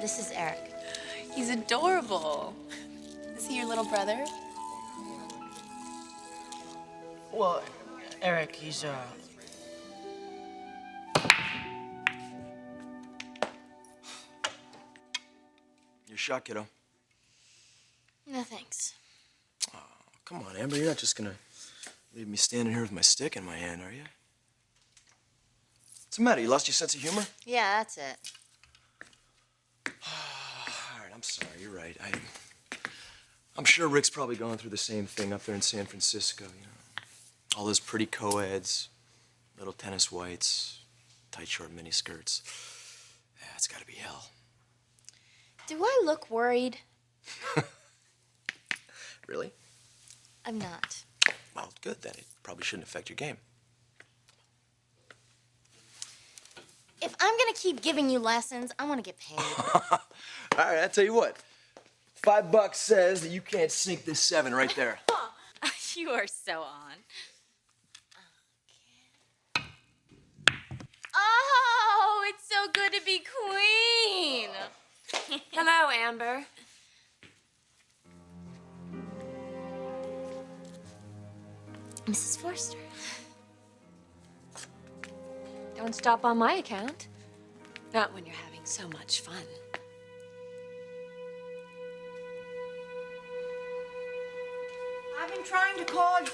this is Eric. He's adorable. Is he your little brother? Well, Eric, he's, You're shot, kiddo. No, thanks. Oh, come on, Amber. You're not just gonna leave me standing here with my stick in my hand, are you? What's the matter? You lost your sense of humor? Yeah, that's it. All right, I'm sorry. You're right. I'm sure Rick's probably going through the same thing up there in San Francisco, you know. All those pretty co-eds, little tennis whites, tight short mini skirts. Yeah, it's gotta be hell. Do I look worried? Really? I'm not. Well, good then. It probably shouldn't affect your game. If I'm gonna keep giving you lessons, I want to get paid. All right, I'll tell you what. $5 says that you can't sink this 7 right there. You are so on. Oh, it's so good to be queen. Hello, Amber. Mrs. Forster. Don't stop on my account. Not when you're having so much fun. I've been trying to call you.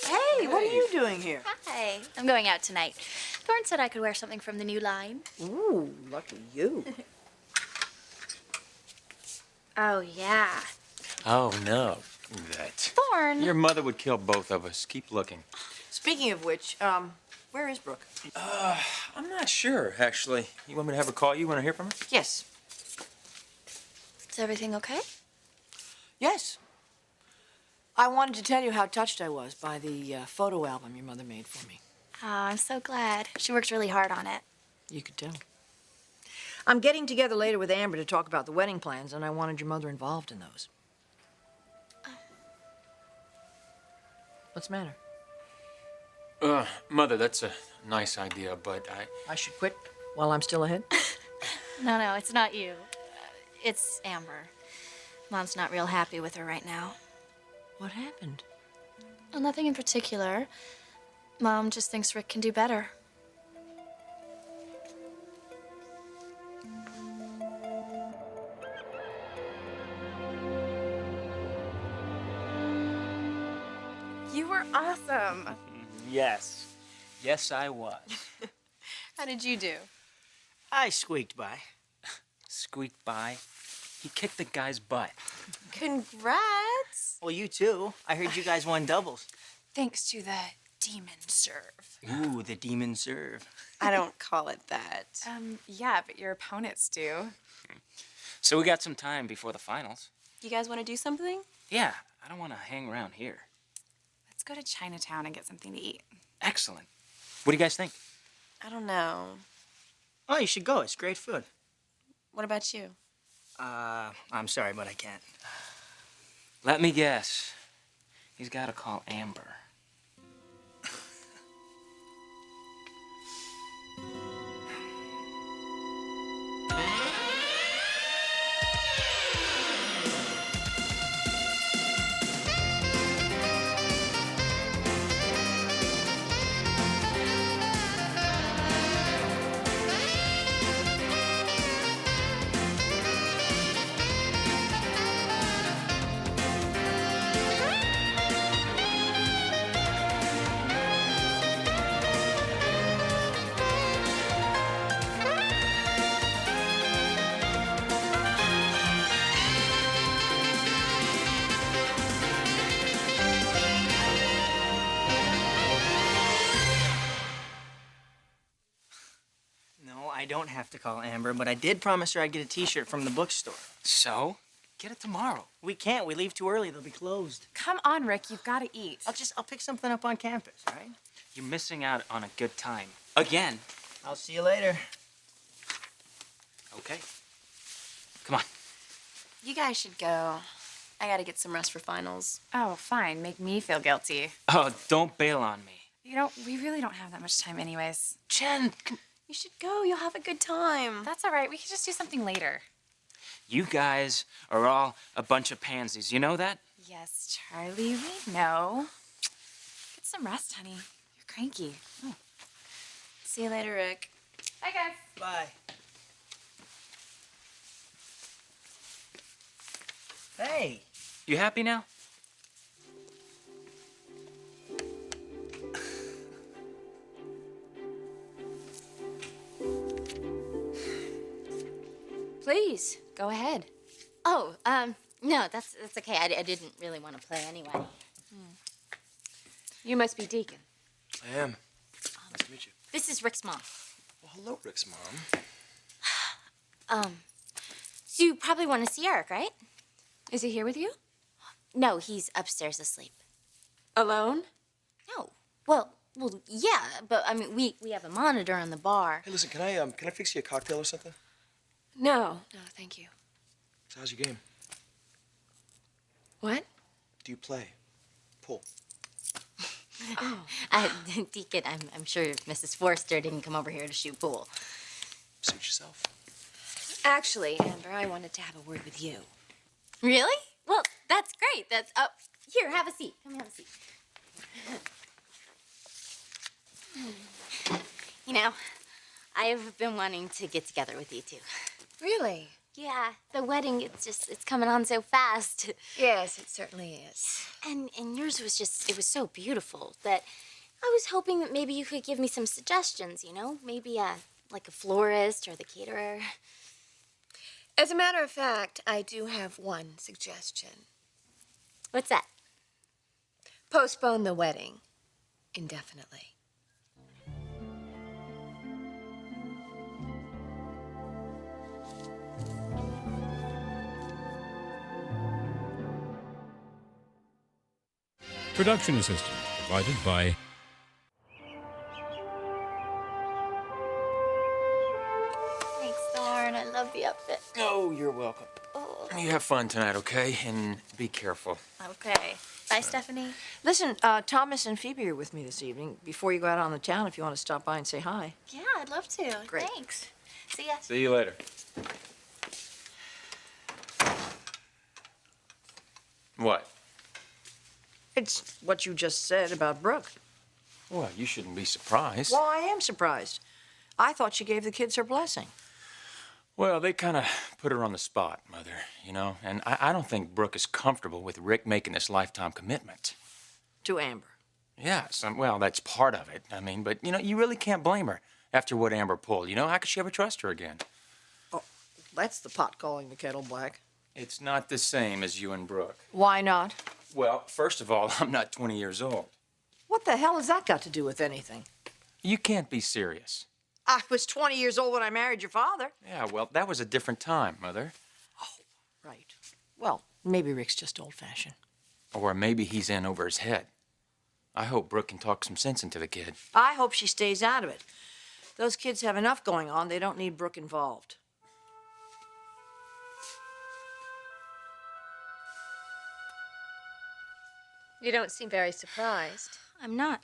Hey, what are you doing here? Hi. I'm going out tonight. Thorne said I could wear something from the new line. Ooh, lucky you. Oh, yeah. Oh, no. That. Thorne. Your mother would kill both of us. Keep looking. Speaking of which, where is Brooke? I'm not sure, actually. You want me to have her call you when I hear from her? Yes. Is everything okay? Yes. I wanted to tell you how touched I was by the photo album your mother made for me. Oh, I'm so glad. She worked really hard on it. You could tell. I'm getting together later with Amber to talk about the wedding plans, and I wanted your mother involved in those. What's the matter? Mother, that's a nice idea, but I should quit while I'm still ahead? No, it's not you. It's Amber. Mom's not real happy with her right now. What happened? Well, nothing in particular. Mom just thinks Rick can do better. You were awesome. Yes. Yes, I was. How did you do? I squeaked by. squeaked by. He kicked the guy's butt. Congrats. Well, you too. I heard you guys won doubles. Thanks to the demon serve. Ooh, the demon serve. I don't call it that. Yeah, but your opponents do. So we got some time before the finals. You guys want to do something? Yeah, I don't want to hang around here. Let's go to Chinatown and get something to eat. Excellent. What do you guys think? I don't know. Oh, you should go. It's great food. What about you? I'm sorry, but I can't. Let me guess. He's got to call Amber. No, I don't have to call Amber, but I did promise her I'd get a T-shirt from the bookstore. So? Get it tomorrow. We can't. We leave too early. They'll be closed. Come on, Rick. You've got to eat. I'll pick something up on campus, all right? You're missing out on a good time. Again. I'll see you later. Okay. Come on. You guys should go. I gotta get some rest for finals. Oh, fine. Make me feel guilty. Oh, don't bail on me. You know, we really don't have that much time anyways. Jen, You should go. You'll have a good time. That's all right. We can just do something later. You guys are all a bunch of pansies. You know that? Yes, Charlie, we know. Get some rest, honey. You're cranky. Oh. See you later, Rick. Bye, guys. Bye. Hey. You happy now? Please, go ahead. Oh, no, that's okay. I didn't really want to play anyway. You must be Deacon. I am. Nice to meet you. This is Rick's mom. Well, hello, Rick's mom. So you probably want to see Eric, right? Is he here with you? No, he's upstairs asleep. Alone? No. Well, yeah, but I mean, we have a monitor in the bar. Hey, listen, can I fix you a cocktail or something? No, thank you. So how's your game? What? Do you play? Pool. Deacon, I'm sure Mrs. Forrester didn't come over here to shoot pool. Suit yourself. Actually, Amber, I wanted to have a word with you. Really? Well, that's great. That's here, have a seat. Come have a seat. You know, I've been wanting to get together with you two. Really? Yeah, the wedding, it's coming on so fast. Yes, it certainly is. And yours was it was so beautiful that I was hoping that maybe you could give me some suggestions, you know? Maybe like a florist or the caterer. As a matter of fact, I do have one suggestion. What's that? Postpone the wedding indefinitely. Production assistance provided by Thanks, Thorne. I love the outfit. Oh, you're welcome. Oh. You have fun tonight, okay? And be careful. Okay. Bye, Stephanie. Listen, Thomas and Phoebe are with me this evening. Before you go out on the town, if you want to stop by and say hi. Yeah, I'd love to. Great. Thanks. See ya. See you later. What? It's what you just said about Brooke. Well, you shouldn't be surprised. Well, I am surprised. I thought she gave the kids her blessing. Well, they kind of put her on the spot, Mother, you know? And I don't think Brooke is comfortable with Rick making this lifetime commitment. To Amber. Yes, well, that's part of it. I mean, but, you know, you really can't blame her after what Amber pulled. You know, how could she ever trust her again? Oh, that's the pot calling the kettle black. It's not the same as you and Brooke. Why not? Well, first of all, I'm not 20 years old. What the hell has that got to do with anything? You can't be serious. I was 20 years old when I married your father. Yeah, well, that was a different time, Mother. Right. Well, maybe Rick's just old-fashioned. Or maybe he's in over his head. I hope Brooke can talk some sense into the kid. I hope she stays out of it. Those kids have enough going on. They don't need Brooke involved. You don't seem very surprised. I'm not.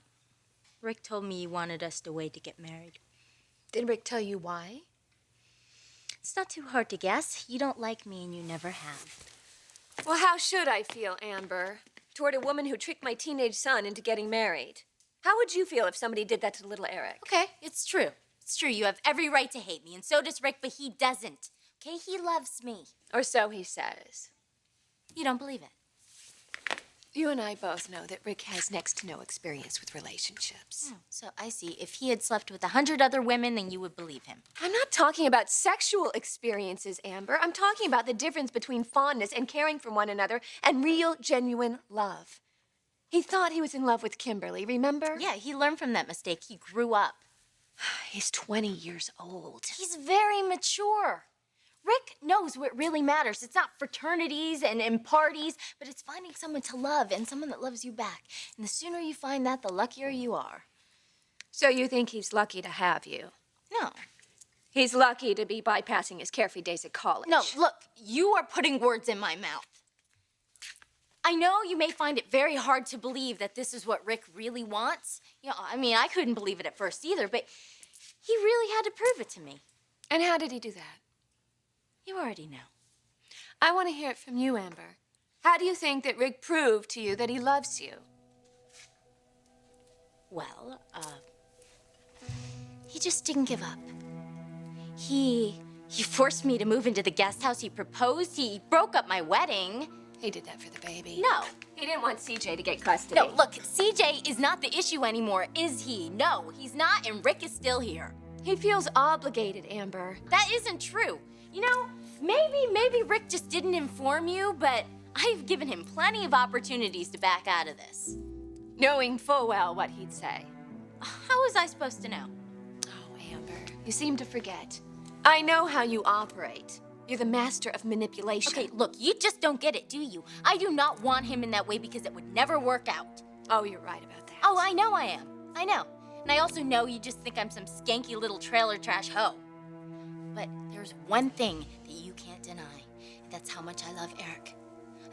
Rick told me he wanted us to wait to get married. Did Rick tell you why? It's not too hard to guess. You don't like me and you never have. Well, how should I feel, Amber, toward a woman who tricked my teenage son into getting married? How would you feel if somebody did that to little Eric? Okay, it's true. It's true. You have every right to hate me, and so does Rick, but he doesn't. Okay, he loves me. Or so he says. You don't believe it. You and I both know that Rick has next to no experience with relationships. So I see. If he had slept with 100 other women, then you would believe him. I'm not talking about sexual experiences, Amber. I'm talking about the difference between fondness and caring for one another and real, genuine love. He thought he was in love with Kimberly, remember? Yeah, he learned from that mistake. He grew up. He's 20 years old. He's very mature. Rick knows what really matters. It's not fraternities and parties, but it's finding someone to love and someone that loves you back. And the sooner you find that, the luckier you are. So you think he's lucky to have you? No. He's lucky to be bypassing his carefree days at college. No, look, you are putting words in my mouth. I know you may find it very hard to believe that this is what Rick really wants. You know, I mean, I couldn't believe it at first either, but he really had to prove it to me. And how did he do that? You already know. I want to hear it from you, Amber. How do you think that Rick proved to you that he loves you? Well, he just didn't give up. He forced me to move into the guest house. He proposed. He broke up my wedding. He did that for the baby. No. He didn't want CJ to get custody. No, look, CJ is not the issue anymore, is he? No, he's not, and Rick is still here. He feels obligated, Amber. That isn't true. You know, maybe Rick just didn't inform you, but I've given him plenty of opportunities to back out of this. Knowing full well what he'd say. How was I supposed to know? Oh, Amber, you seem to forget. I know how you operate. You're the master of manipulation. Okay, look, you just don't get it, do you? I do not want him in that way because it would never work out. Oh, you're right about that. Oh, I know I am. I know. And I also know you just think I'm some skanky little trailer trash hoe. But there's one thing that you can't deny, and that's how much I love Eric.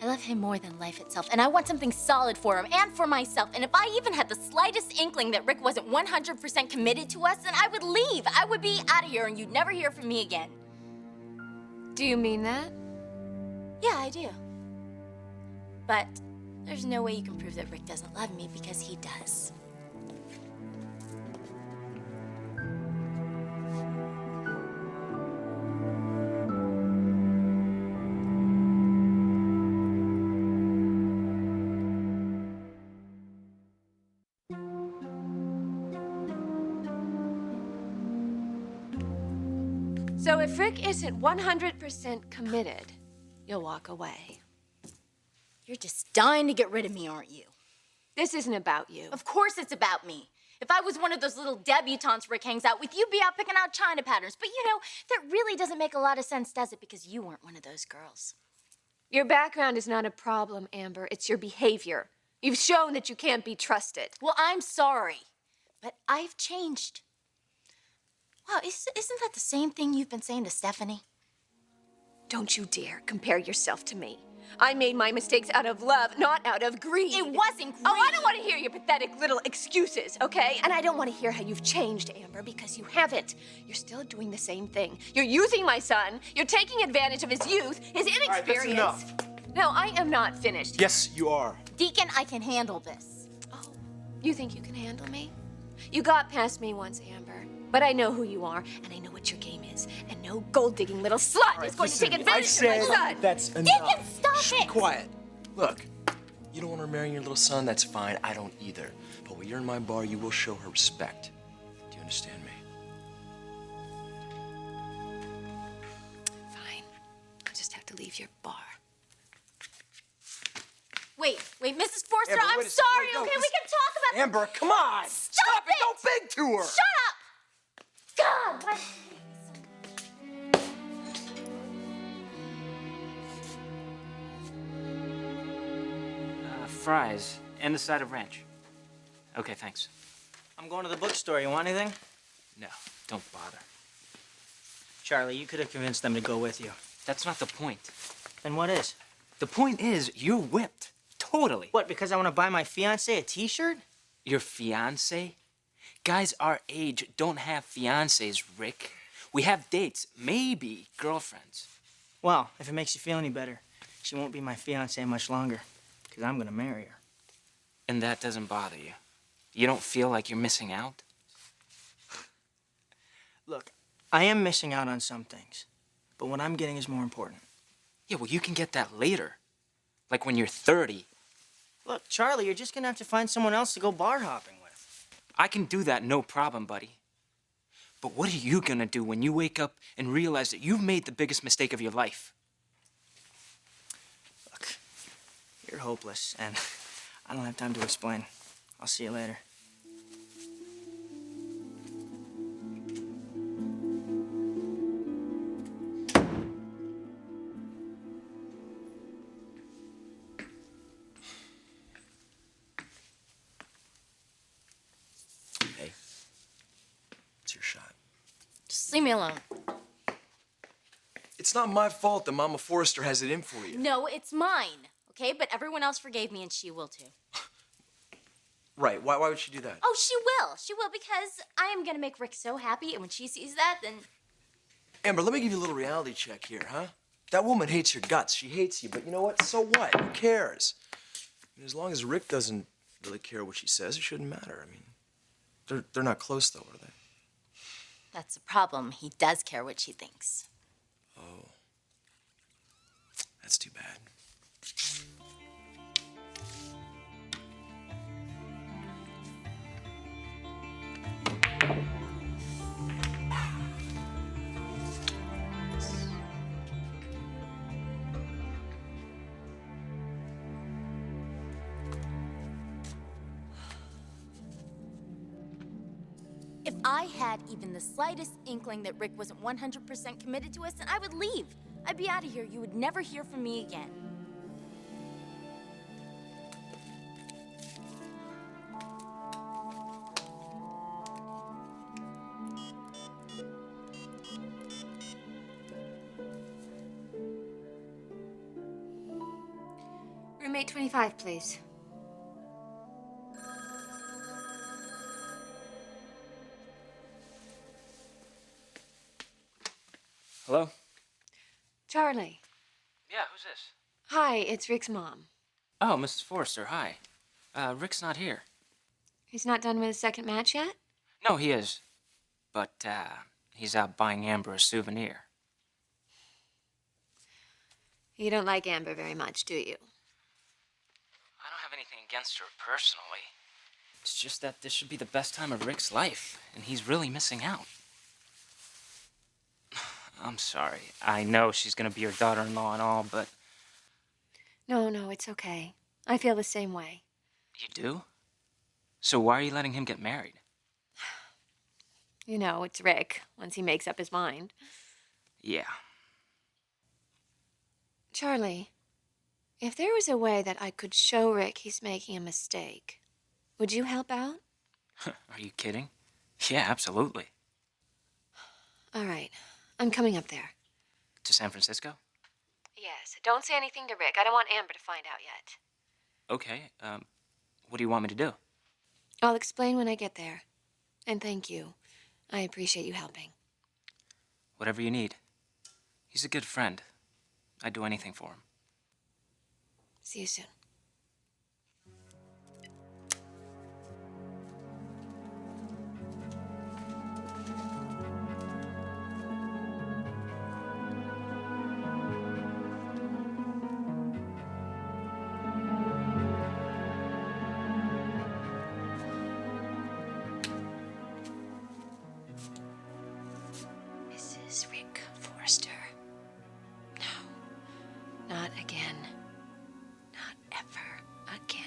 I love him more than life itself, and I want something solid for him and for myself. And if I even had the slightest inkling that Rick wasn't 100% committed to us, then I would leave. I would be out of here, and you'd never hear from me again. Do you mean that? Yeah, I do. But there's no way you can prove that Rick doesn't love me because he does. So if Rick isn't 100% committed, you'll walk away. You're just dying to get rid of me, aren't you? This isn't about you. Of course it's about me. If I was one of those little debutantes Rick hangs out with, you'd be out picking out China patterns. But you know, that really doesn't make a lot of sense, does it? Because you weren't one of those girls. Your background is not a problem, Amber. It's your behavior. You've shown that you can't be trusted. Well, I'm sorry, but I've changed. Wow, isn't that the same thing you've been saying to Stephanie? Don't you dare compare yourself to me. I made my mistakes out of love, not out of greed. It wasn't greed. Oh, I don't want to hear your pathetic little excuses, okay? And I don't want to hear how you've changed, Amber, because you haven't. You're still doing the same thing. You're using my son. You're taking advantage of his youth, his inexperience. All right, that's enough. No, I am not finished. Yes, you are. Deacon, I can handle this. Oh, you think you can handle me? You got past me once, Amber. But I know who you are, and I know what your game is. And no gold-digging little slut is going to take advantage of my son. That's enough. Deacon, stop Shh, it! Be quiet. Look, you don't want her marrying your little son, that's fine. I don't either. But when you're in my bar, you will show her respect. Do you understand me? Fine. I'll just have to leave your bar. Wait, Mrs. Forster, Amber, I'm wait a second. sorry, Wait, no, okay? We listen. can talk about Amber, come on! Stop it! it! Don't beg to her! Shut up! God, why- Fries and the side of ranch. Okay, thanks. I'm going to the bookstore. You want anything? No, don't bother. Charlie, you could have convinced them to go with you. That's not the point. Then what is? The point is, you're whipped. Totally. What, because I want to buy my fiancée a t-shirt? Your fiancé? Guys our age don't have fiancés, Rick. We have dates, maybe girlfriends. Well, if it makes you feel any better, she won't be my fiancée much longer, because I'm going to marry her. And that doesn't bother you? You don't feel like you're missing out? Look, I am missing out on some things, but what I'm getting is more important. Yeah, well, you can get that later. Like when you're 30. Look, Charlie, you're just going to have to find someone else to go bar hopping with. I can do that, no problem, buddy. But what are you gonna do when you wake up and realize that you've made the biggest mistake of your life? Look, you're hopeless, and I don't have time to explain. I'll see you later. Hey, it's your shot. Just leave me alone. It's not my fault that Mama Forrester has it in for you. No, it's mine, okay? But everyone else forgave me, and she will too. Right, why would she do that? Oh, she will. She will, because I am gonna make Rick so happy, and when she sees that, then... Amber, let me give you a little reality check here, huh? That woman hates your guts. She hates you, but you know what? So what? Who cares? I mean, as long as Rick doesn't really care what she says, it shouldn't matter. I mean, they're not close, though, are they? That's the problem. He does care what she thinks. Oh. That's too bad. If I had even the slightest inkling that Rick wasn't 100% committed to us, then I would leave. I'd be out of here. You would never hear from me again. Roommate 25, please. Hello? Charlie. Yeah, who's this? Hi, it's Rick's mom. Oh, Mrs. Forrester, hi. Rick's not here. He's not done with his second match yet? No, he is. But, he's out buying Amber a souvenir. You don't like Amber very much, do you? I don't have anything against her personally. It's just that this should be the best time of Rick's life, and he's really missing out. I'm sorry. I know she's gonna be your daughter-in-law and all, but... No, it's okay. I feel the same way. You do? So why are you letting him get married? You know, it's Rick, once he makes up his mind. Yeah. Charlie, if there was a way that I could show Rick he's making a mistake, would you help out? Are you kidding? Yeah, absolutely. All right. I'm coming up there. To San Francisco? Yes. Don't say anything to Rick. I don't want Amber to find out yet. Okay, what do you want me to do? I'll explain when I get there. And thank you. I appreciate you helping. Whatever you need. He's a good friend. I'd do anything for him. See you soon. Mrs. Rick Forrester. No, not again. Not ever again.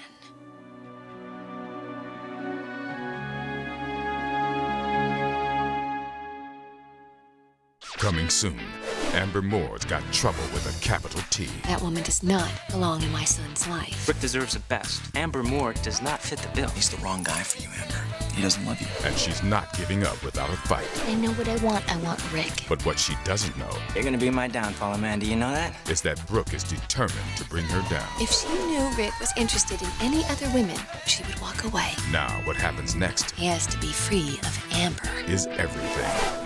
Coming soon, Amber Moore's got trouble with a capital T. That woman does not belong in my son's life. Rick deserves the best. Amber Moore does not fit the bill. He's the wrong guy for you, Amber. He doesn't love you. And she's not giving up without a fight. I know what I want. I want Rick. But what she doesn't know You're gonna be my downfall, Amanda. You know that? is that Brooke is determined to bring her down. If she knew Rick was interested in any other women, she would walk away. Now, what happens next He has to be free of Amber. is everything.